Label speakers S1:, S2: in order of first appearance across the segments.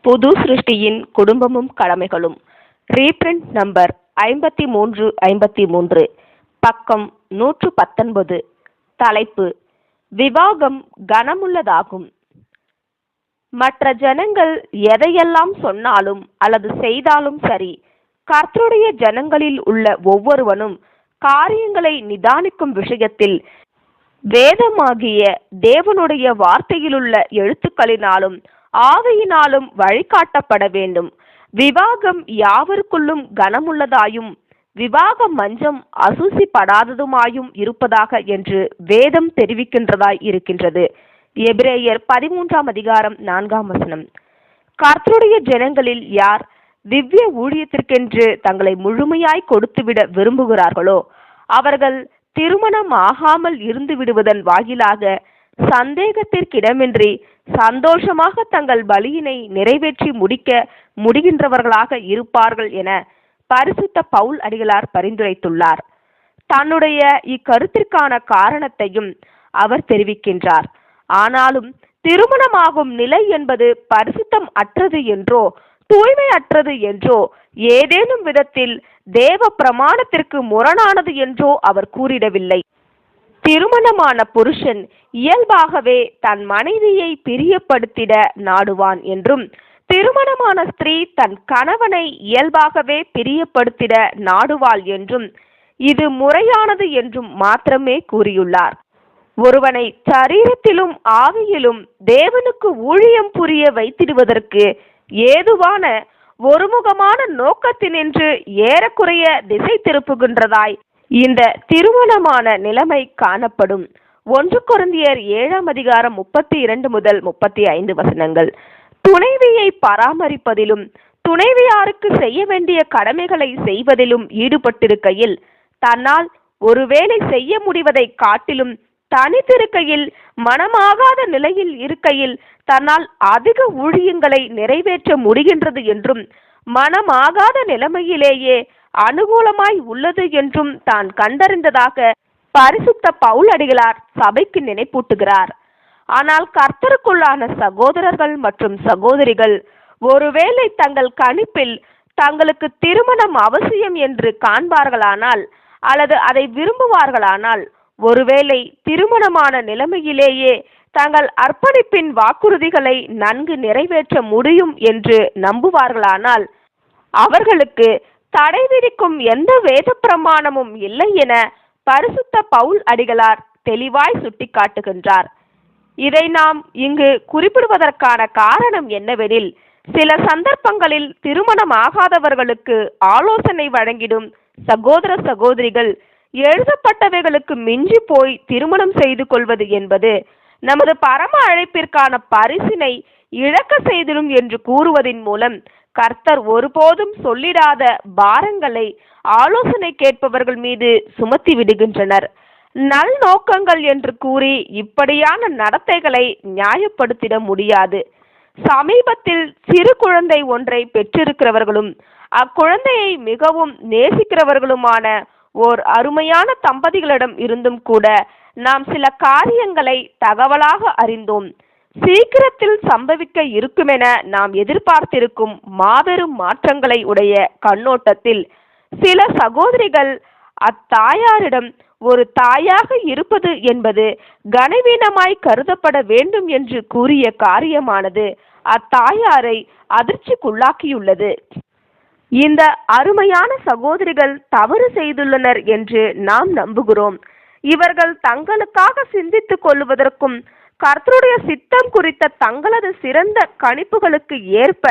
S1: புது சிருஷ்டியின் குடும்பமும் கடமைகளும். Reprint number 5353, பக்கம் 119. தலைப்பு: விவாகம் கனமுள்ளதாகும். மற்ற ஜனங்கள் எதையெல்லாம் சொன்னாலும் அல்லது செய்தாலும் சரி, கர்த்தருடைய ஜனங்களில் உள்ள ஒவ்வொருவனும் காரியங்களை நிதானிக்கும் விஷயத்தில் வேதமாகிய தேவனுடைய வார்த்தையிலுள்ள எழுத்துக்களினாலும் ஆவியினாலும் வழிகாட்டப்பட வேண்டும். விவாகம் யாவருக்குள்ளும் கனமுள்ளதாயும் விவாக மஞ்சம் அசூசிப்படாததுமாயும் இருப்பதாக என்று வேதம் தெரிவிக்கின்றதாய் இருக்கின்றது. எபிரேயர் 13ஆம் அதிகாரம் 4ஆம் வசனம். கர்த்தருடைய ஜனங்களில் யார் திவ்ய ஊழியத்திற்கென்று தங்களை முழுமையாய் கொடுத்துவிட விரும்புகிறார்களோ அவர்கள் திருமணம் ஆகாமல் இருந்து விடுவதன் வாயிலாக சந்தேகத்திற்கிடமின்றி சந்தோஷமாக தங்கள் பலியினை நிறைவேற்றி முடிக்க முடிகின்றவர்களாக இருப்பார்கள் என பரிசுத்த பவுல் அடிகளார் பரிந்துரைத்துள்ளார். தன்னுடைய இக்கருத்திற்கான காரணத்தையும் அவர் தெரிவிக்கின்றார். ஆனாலும் திருமணமாகும் நிலை என்பது பரிசுத்தம் அற்றது என்றோ தூய்மை அற்றது என்றோ ஏதேனும் விதத்தில் தேவ பிரமாணத்திற்கு முரணானது என்றோ அவர் கூறிடவில்லை. திருமணமான புருஷன் இயல்பாகவே தன் மனைவியை பிரியப்படுத்திட நாடுவான் என்றும், திருமணமான ஸ்திரீ தன் கணவனை இயல்பாகவே பிரியப்படுத்திட நாடுவாள் என்றும், இது முறையானது என்றும் மாத்திரமே கூறியுள்ளார். ஒருவனை சரீரத்திலும் ஆவியிலும் தேவனுக்கு ஊழியம் புரிய வைத்திடுவதற்கு ஏதுவான ஒருமுகமான நோக்கத்தினின்று ஏறக்குறைய திசை திருப்புகின்றதாய் இந்த திருமணமான நிலைமை காணப்படும். 1 கொரிந்தியர் 7ஆம் அதிகாரம் 32 முதல் 35 வசனங்கள். துணைவியை பராமரிப்பதிலும் துணைவியாருக்கு செய்ய வேண்டிய கடமைகளை செய்வதிலும் ஈடுபட்டிருக்கையில் தன்னால் ஒருவேளை செய்ய முடிவதை காட்டிலும் தனித்திருக்கையில் மனமாகாத நிலையில் இருக்கையில் தன்னால் அதிக ஊழியங்களை நிறைவேற்ற முடிகின்றது என்றும், மனமாகாத நிலைமையிலேயே அனுகூலமாய் உள்ளது என்றும் தான் கண்டறிந்ததாக பரிசுத்த பவுல் அடிகளார் சபைக்கு நினைப்பூட்டுகிறார். ஆனால் கர்த்தருக்குள்ளான சகோதரர்கள் மற்றும் சகோதரிகள் ஒருவேளை தங்கள் கணிப்பில் தங்களுக்கு திருமணம் அவசியம் என்று காண்பார்களானால் அல்லது அதை விரும்புவார்களானால், ஒருவேளை திருமணமான நிலைமையிலேயே தங்கள் அர்ப்பணிப்பின் வாக்குறுதிகளை நன்கு நிறைவேற்ற முடியும் என்று நம்புவார்களானால் அவர்களுக்கு தடை விதிக்கும் எந்த வேத பிரமாணமும் இல்லை என பரிசுத்த பவுல் அடிகளார் தெளிவாய் சுட்டிக்காட்டுகின்றார். இதை நாம் இங்கு குறிப்பிடுவதற்கான காரணம் என்னவெனில், சில சந்தர்ப்பங்களில் திருமணம் ஆகாதவர்களுக்கு ஆலோசனை வழங்கிடும் சகோதர சகோதரிகள் எழுதப்பட்டவைகளுக்கு மிஞ்சி போய் திருமணம் செய்து கொள்வது என்பது நமது பரம அழைப்பிற்கான பரிசினை இழக்க செய்திடும் என்று கூறுவதன் மூலம் கர்த்தர் ஒருபோதும் சொல்லிடாத பாரங்களை ஆலோசனை கேட்பவர்கள் மீது சுமத்தி விடுகின்றனர். நல் நோக்கங்கள் என்று கூறி இப்படியான நடத்தைகளை நியாயப்படுத்திட முடியாது. சமீபத்தில் சிறு குழந்தை ஒன்றை பெற்றிருக்கிறவர்களும் அக்குழந்தையை மிகவும் நேசிக்கிறவர்களுமான ஓர் அருமையான தம்பதிகளிடம் இருந்தும் கூட நாம் சில காரியங்களை தகவலாக அறிந்தோம். சீக்கிரத்தில் சம்பவிக்க இருக்குமென நாம் எதிர்பார்த்திருக்கும் மாபெரும் மாற்றங்களை உடைய கண்ணோட்டத்தில் சில சகோதரிகள் அத்தாயாரிடம் ஒரு தாயாக இருப்பது என்பது கனவீனமாய் கருதப்பட வேண்டும் என்று கூறிய காரியமானது அத்தாயாரை அதிர்ச்சிக்குள்ளாக்கியுள்ளது. இந்த அருமையான சகோதரிகள் தவறு செய்துள்ளனர் என்று நாம் நம்புகிறோம். இவர்கள் தங்களுக்காக சிந்தித்துக் கொள்வதற்கும் கர்த்தருடைய சித்தம் குறித்த தங்களது சிறந்த கணிப்புகளுக்கு ஏற்ப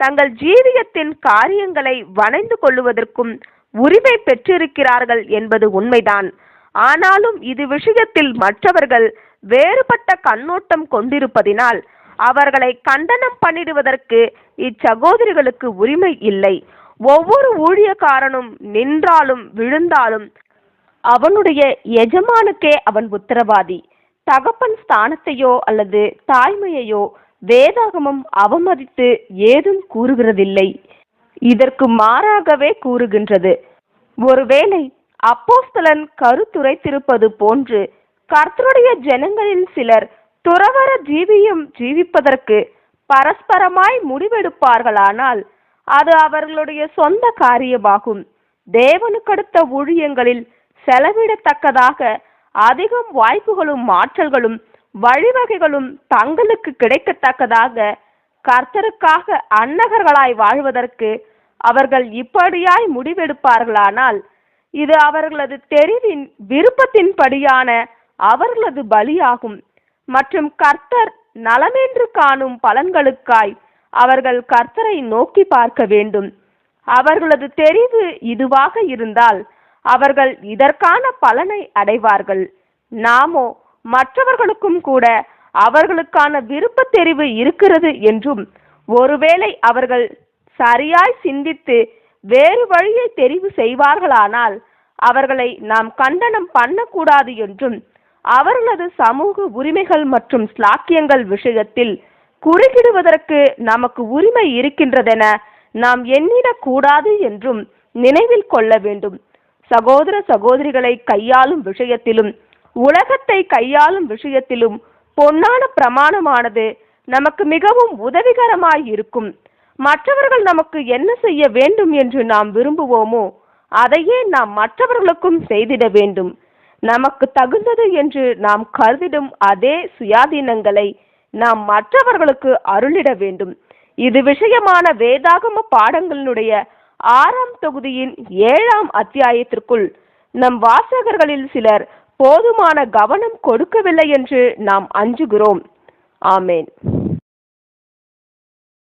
S1: தங்கள் ஜீவியத்தின் காரியங்களை வணைந்து கொள்வதற்கும் உரிமை பெற்றிருக்கிறார்கள் என்பது உண்மைதான். ஆனாலும் இது விஷயத்தில் மற்றவர்கள் வேறுபட்ட கண்ணோட்டம் கொண்டிருப்பதினால் அவர்களை கண்டனம் பண்ணிடுவதற்கு இச்சகோதரிகளுக்கு உரிமை இல்லை. ஒவ்வொரு ஊழியக்காரனும் நின்றாலும் விழுந்தாலும் அவனுடைய எஜமானுக்கே அவன் உத்தரவாதி. தகப்பன் ஸ்தானத்தையோ அல்லது தாய்மையையோ வேதாகமம் அவமதித்து ஏதும் கூறுகிறதில்லை. இதற்கு மாறாகவே கூறுகின்றது. ஒருவேளை அப்போஸ்தலன் கருத்துரைத்திருப்பது போன்று கர்த்தருடைய ஜனங்களில் சிலர் துறவற ஜீவியம் ஜீவிப்பதற்கு பரஸ்பரமாய் முடிவெடுப்பார்களானால் அது அவர்களுடைய சொந்த காரியமாகும். தேவனுக்கடுத்த ஊழியங்களில் செலவிடத்தக்கதாக அதிகம் வாய்ப்புகளும் ஆற்றல்களும் வழிவகைகளும் தங்களுக்கு கிடைக்கத்தக்கதாக கர்த்தருக்காக அன்னகர்களாய் வாழ்வதற்கு அவர்கள் இப்படியாய் முடிவெடுப்பார்களானால் இது அவர்களது தெரிவின் விருப்பத்தின்படியான அவர்களது பலியாகும். மற்றும் கர்த்தர் நலமென்று காணும் பலன்களுக்காய் அவர்கள் கர்த்தரை நோக்கி பார்க்க வேண்டும். அவர்களது தெரிவு இதுவாக இருந்தால் அவர்கள் இதற்கான பலனை அடைவார்கள். நாமோ மற்றவர்களுக்கும் கூட அவர்களுக்கான விருப்ப தெரிவு இருக்கிறது என்றும், ஒருவேளை அவர்கள் சரியாய் சிந்தித்து வேறு வழியை தெரிவு செய்வார்களானால் அவர்களை நாம் கண்டனம் பண்ணக்கூடாது என்றும், அவர்களது சமூக உரிமைகள் மற்றும் ஸ்லாக்கியங்கள் விஷயத்தில் குறுக்கிடுவதற்கு நமக்கு உரிமை இருக்கின்றதென நாம் எண்ணிடக்கூடாது என்றும் நினைவில் கொள்ள வேண்டும். சகோதர சகோதரிகளை கையாளும் விஷயத்திலும் உலகத்தை கையாளும் விஷயத்திலும் பொன்னான பிரமாணமானது நமக்கு மிகவும் உதவிகரமாய் இருக்கும். மற்றவர்கள் நமக்கு என்ன செய்ய வேண்டும் என்று நாம் விரும்புவோமோ அதையே நாம் மற்றவர்களுக்கும் செய்திட வேண்டும். நமக்கு தகுந்தது என்று நாம் கருதிடும் அதே சுயாதீனங்களை நாம் மற்றவர்களுக்கு அருளிட வேண்டும். இது விஷயமான வேதாகம பாடங்களினுடைய 6ஆம் தொகுதியின் 7ஆம் அத்தியாயத்திற்குள் நம் வாசகர்களில் சிலர் போதுமான கவனம் கொடுக்கவில்லை என்று நாம் அஞ்சுகிறோம். ஆமேன்.